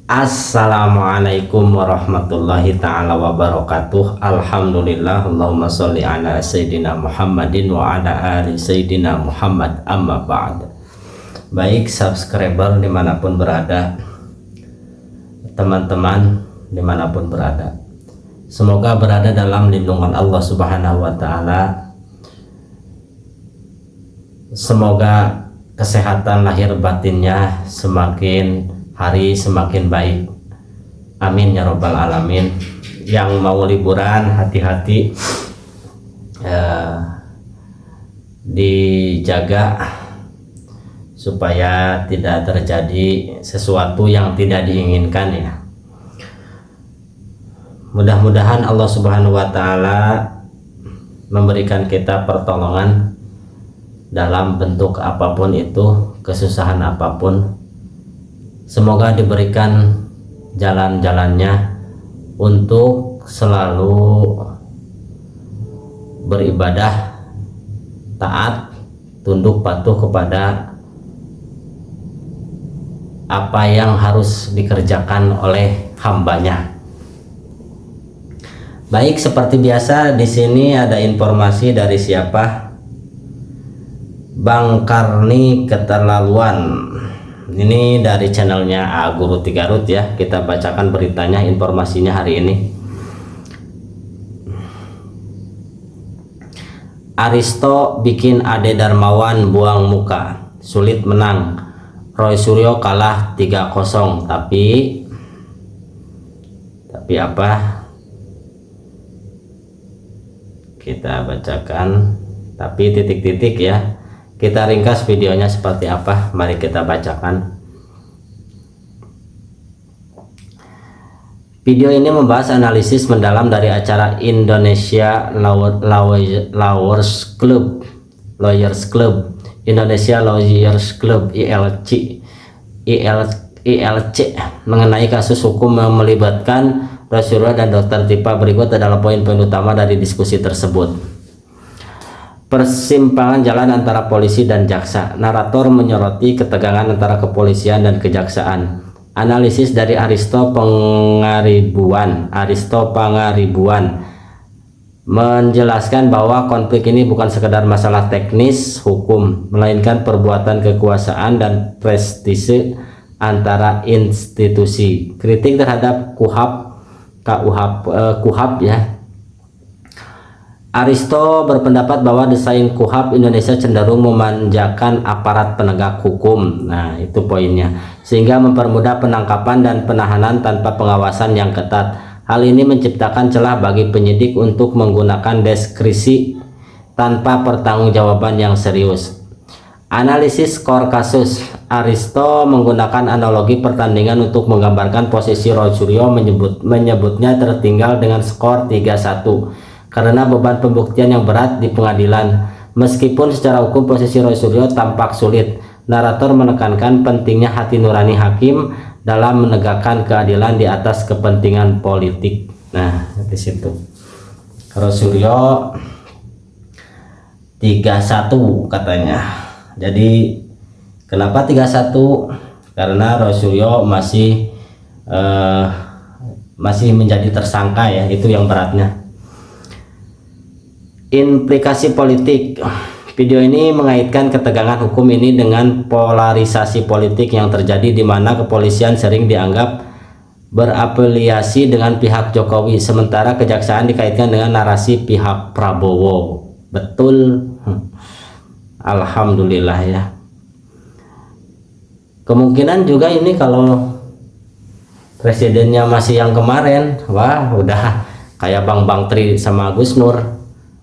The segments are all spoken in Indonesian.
Assalamualaikum warahmatullahi ta'ala wabarakatuh. Alhamdulillah, Allahumma sholli ala Sayyidina Muhammadin wa ala ali Sayyidina Muhammad, amma ba'd. Baik subscriber dimanapun berada, teman-teman dimanapun berada, semoga berada dalam lindungan Allah subhanahu wa ta'ala. Semoga kesehatan lahir batinnya semakin hari semakin baik, amin ya robbal alamin. Yang mau liburan hati-hati, dijaga supaya tidak terjadi sesuatu yang tidak diinginkan ya. Mudah-mudahan Allah subhanahu wa ta'ala memberikan kita pertolongan dalam bentuk apapun itu, kesusahan apapun. Semoga diberikan jalan-jalannya untuk selalu beribadah, taat, tunduk patuh kepada apa yang harus dikerjakan oleh hambanya. Baik, seperti biasa di sini ada informasi dari siapa? Bang Karni Keterlaluan. Ini dari channelnya A Guru Tigarut ya. Kita bacakan beritanya, informasinya hari ini. Aristo bikin Ade Darmawan buang muka, sulit menang. Roy Suryo kalah 3-0. Tapi apa? Kita bacakan. Tapi titik-titik ya. Kita ringkas videonya seperti apa, mari kita bacakan. Video ini membahas analisis mendalam dari acara Indonesia Lawyers Club Indonesia Lawyers Club ILC mengenai kasus hukum yang melibatkan Rasulullah dan Dr. Tipa. Berikut adalah poin-poin utama dari diskusi tersebut. Persimpangan jalan antara polisi dan jaksa. Narator menyoroti ketegangan antara kepolisian dan kejaksaan. Analisis dari Aristo Pangaribuan menjelaskan bahwa konflik ini bukan sekedar masalah teknis hukum, melainkan perbuatan kekuasaan dan prestise antara institusi. Kritik terhadap KUHP ya. Aristo berpendapat bahwa desain KUHP Indonesia cenderung memanjakan aparat penegak hukum. Nah, itu poinnya. Sehingga mempermudah penangkapan dan penahanan tanpa pengawasan yang ketat. Hal ini menciptakan celah bagi penyidik untuk menggunakan diskresi tanpa pertanggungjawaban yang serius. Analisis skor kasus. Aristo menggunakan analogi pertandingan untuk menggambarkan posisi Roy Suryo, menyebutnya tertinggal dengan skor 3-1. Karena beban pembuktian yang berat di pengadilan. Meskipun secara hukum posisi Roy Suryo tampak sulit, narator menekankan pentingnya hati nurani hakim dalam menegakkan keadilan di atas kepentingan politik. Nah, di situ Roy Suryo 3-1 katanya. Jadi kenapa 3-1? Karena Roy Suryo masih menjadi tersangka ya, itu yang beratnya. Implikasi politik. Video ini mengaitkan ketegangan hukum ini dengan polarisasi politik yang terjadi, di mana kepolisian sering dianggap berafiliasi dengan pihak Jokowi, sementara kejaksaan dikaitkan dengan narasi pihak Prabowo. Betul. Alhamdulillah ya. Kemungkinan juga ini kalau presidennya masih yang kemarin, wah udah kayak Bang Tri sama Gus Nur.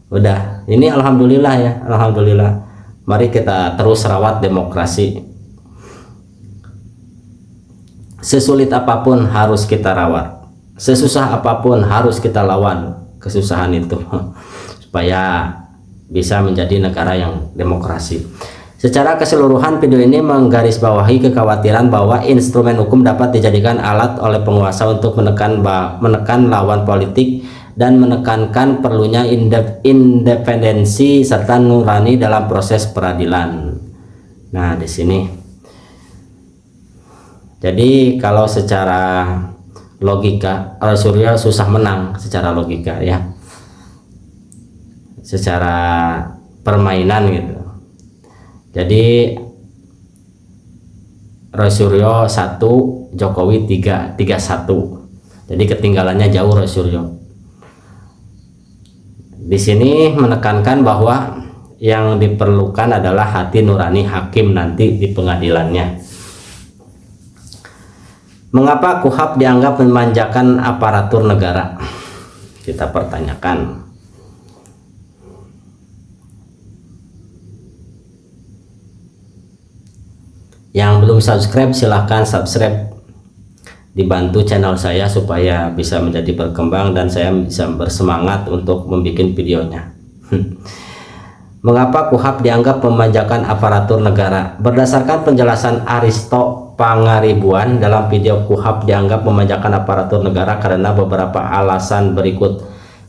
Udah, ini alhamdulillah ya, alhamdulillah. Mari kita terus rawat demokrasi. Sesulit apapun harus kita rawat, sesusah apapun harus kita lawan kesusahan itu supaya bisa menjadi negara yang demokrasi. Secara keseluruhan, video ini menggarisbawahi kekhawatiran bahwa instrumen hukum dapat dijadikan alat oleh penguasa untuk menekan lawan politik dan menekankan perlunya independensi serta nurani dalam proses peradilan. Nah, di sini Jadi kalau secara logika Roy Suryo susah menang secara logika ya, secara permainan gitu. Jadi Roy Suryo 1, Jokowi 3, 3-1. Jadi ketinggalannya jauh Roy Suryo. Di sini menekankan bahwa yang diperlukan adalah hati nurani hakim nanti di pengadilannya. Mengapa KUHP dianggap memanjakan aparatur negara? Kita pertanyakan. Yang belum subscribe silahkan subscribe, dibantu channel saya supaya bisa menjadi berkembang dan saya bisa bersemangat untuk membuat videonya. Mengapa KUHP dianggap memanjakan aparatur negara? Berdasarkan penjelasan Aristo Pangaribuan dalam video, KUHP dianggap memanjakan aparatur negara karena beberapa alasan berikut.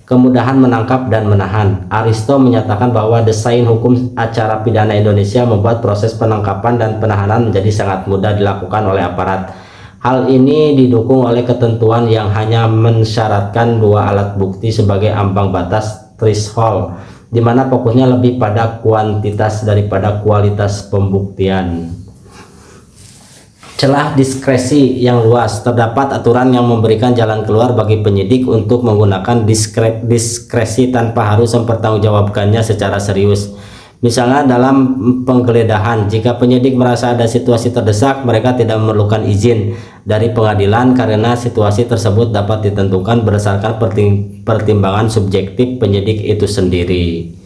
Kemudahan menangkap dan menahan. Aristo menyatakan bahwa desain hukum acara pidana Indonesia membuat proses penangkapan dan penahanan menjadi sangat mudah dilakukan oleh aparat. Hal ini didukung oleh ketentuan yang hanya mensyaratkan 2 alat bukti sebagai ambang batas threshold, di mana fokusnya lebih pada kuantitas daripada kualitas pembuktian. Celah diskresi yang luas. Terdapat aturan yang memberikan jalan keluar bagi penyidik untuk menggunakan diskresi tanpa harus mempertanggungjawabkannya secara serius. Misalnya dalam penggeledahan, jika penyidik merasa ada situasi terdesak, mereka tidak memerlukan izin dari pengadilan karena situasi tersebut dapat ditentukan berdasarkan pertimbangan subjektif penyidik itu sendiri.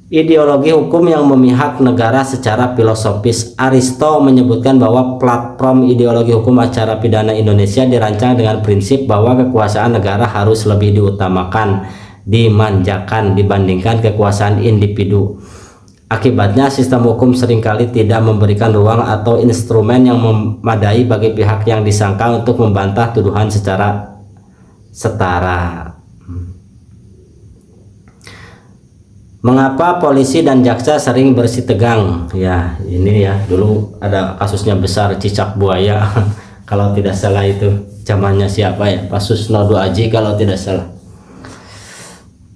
Ideologi hukum yang memihak negara secara filosofis. Aristo menyebutkan bahwa platform ideologi hukum acara pidana Indonesia dirancang dengan prinsip bahwa kekuasaan negara harus lebih diutamakan, dimanjakan dibandingkan kekuasaan individu. Akibatnya sistem hukum seringkali tidak memberikan ruang atau instrumen yang memadai bagi pihak yang disangka untuk membantah tuduhan secara setara. Mengapa polisi dan jaksa sering bersitegang? Ya, ini ya, dulu ada kasusnya besar cicak buaya. Kalau tidak salah itu zamannya siapa ya? Pak Susnodo Aji kalau tidak salah.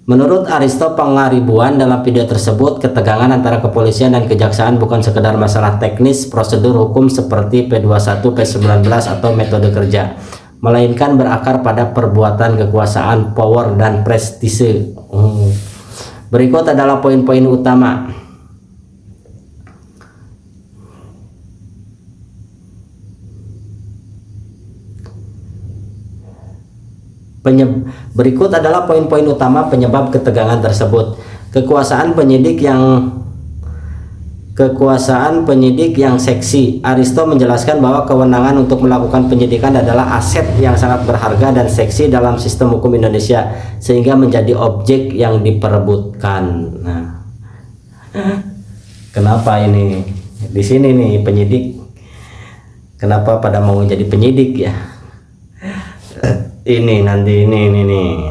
Menurut Aristo Pangaribuan dalam video tersebut, ketegangan antara kepolisian dan kejaksaan bukan sekedar masalah teknis prosedur hukum seperti P21, P19 atau metode kerja, melainkan berakar pada perbuatan kekuasaan, power, dan prestise. Berikut adalah poin-poin utama. Berikut adalah poin-poin utama penyebab ketegangan tersebut. Kekuasaan penyidik yang seksi. Aristo menjelaskan bahwa kewenangan untuk melakukan penyidikan adalah aset yang sangat berharga dan seksi dalam sistem hukum Indonesia, sehingga menjadi objek yang diperebutkan. Nah, kenapa ini di sini nih penyidik? Kenapa pada mau jadi penyidik ya? Ini nanti ini nih.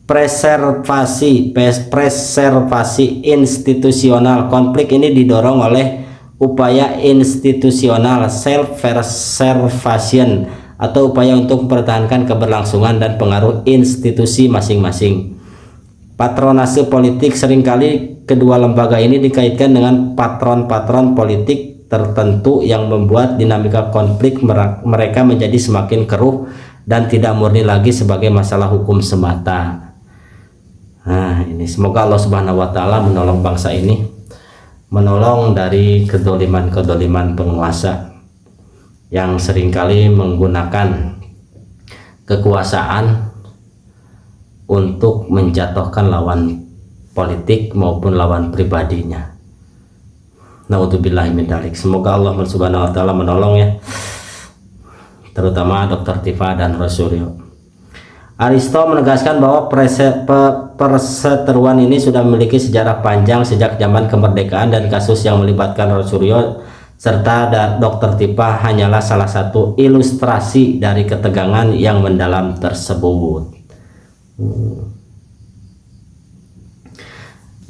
Preservasi institusional. Konflik ini didorong oleh upaya institusional self-preservation atau upaya untuk mempertahankan keberlangsungan dan pengaruh institusi masing-masing. Patronase politik. Seringkali kedua lembaga ini dikaitkan dengan patron-patron politik tertentu yang membuat dinamika konflik mereka menjadi semakin keruh dan tidak murni lagi sebagai masalah hukum semata. Nah, ini semoga Allah Subhanahu wa Ta'ala menolong bangsa ini, menolong dari kedoliman-kedoliman penguasa yang seringkali menggunakan kekuasaan untuk menjatuhkan lawan politik maupun lawan pribadinya. Naudzubillahi min dzalik. Semoga Allah Subhanahu wa Ta'ala menolong ya, terutama Dr. Tifa dan Roy Suryo. Aristo menegaskan bahwa perseteruan ini sudah memiliki sejarah panjang sejak zaman kemerdekaan, dan kasus yang melibatkan Roy Suryo serta Dr. Tifa hanyalah salah satu ilustrasi dari ketegangan yang mendalam tersebut.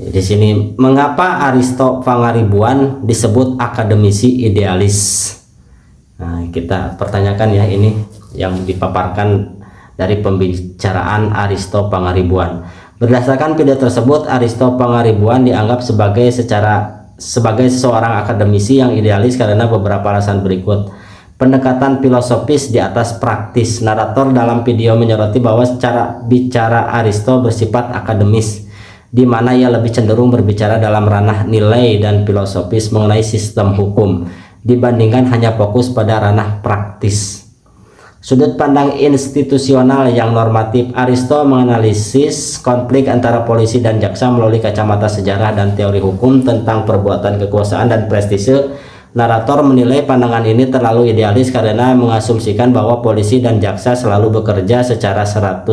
Di sini mengapa Aristo Pangaribuan disebut akademisi idealis? Nah, kita pertanyakan ya, ini yang dipaparkan dari pembicaraan Aristo Pangaribuan. Berdasarkan pidato tersebut, Aristo Pangaribuan dianggap sebagai seorang akademisi yang idealis karena beberapa alasan berikut. Pendekatan filosofis di atas praktis. Narator dalam video menyoroti bahwa cara bicara Aristo bersifat akademis, di mana ia lebih cenderung berbicara dalam ranah nilai dan filosofis mengenai sistem hukum dibandingkan hanya fokus pada ranah praktis. Sudut pandang institusional yang normatif. Aristo menganalisis konflik antara polisi dan jaksa melalui kacamata sejarah dan teori hukum tentang perbuatan kekuasaan dan prestise. Narator menilai pandangan ini terlalu idealis karena mengasumsikan bahwa polisi dan jaksa selalu bekerja secara 100%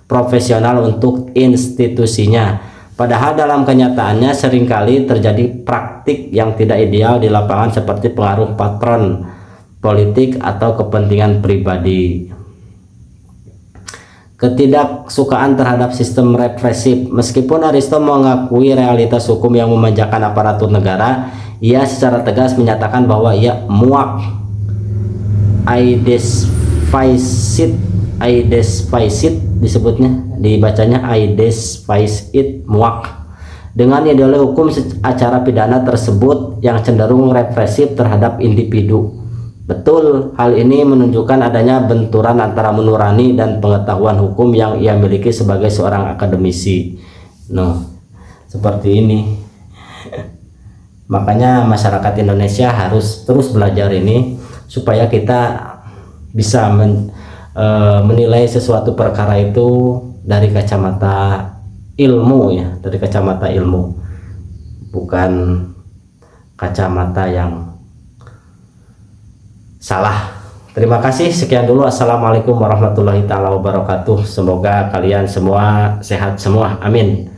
profesional untuk institusinya. Padahal dalam kenyataannya seringkali terjadi praktik yang tidak ideal di lapangan seperti pengaruh patron politik atau kepentingan pribadi. Ketidaksukaan terhadap sistem represif. Meskipun Aristo mengakui realitas hukum yang memanjakan aparatur negara, ia secara tegas menyatakan bahwa ia muak, I despise it disebutnya, dibacanya I despise it, muak dengan ideologi hukum acara pidana tersebut yang cenderung represif terhadap individu. Betul, hal ini menunjukkan adanya benturan antara nurani dan pengetahuan hukum yang ia miliki sebagai seorang akademisi. Seperti ini. Makanya masyarakat Indonesia harus terus belajar ini supaya kita bisa menilai sesuatu perkara itu dari kacamata ilmu ya, dari kacamata ilmu, bukan kacamata yang salah. Terima kasih, sekian dulu. Assalamualaikum warahmatullahi taala wabarakatuh. Semoga kalian semua sehat semua, amin.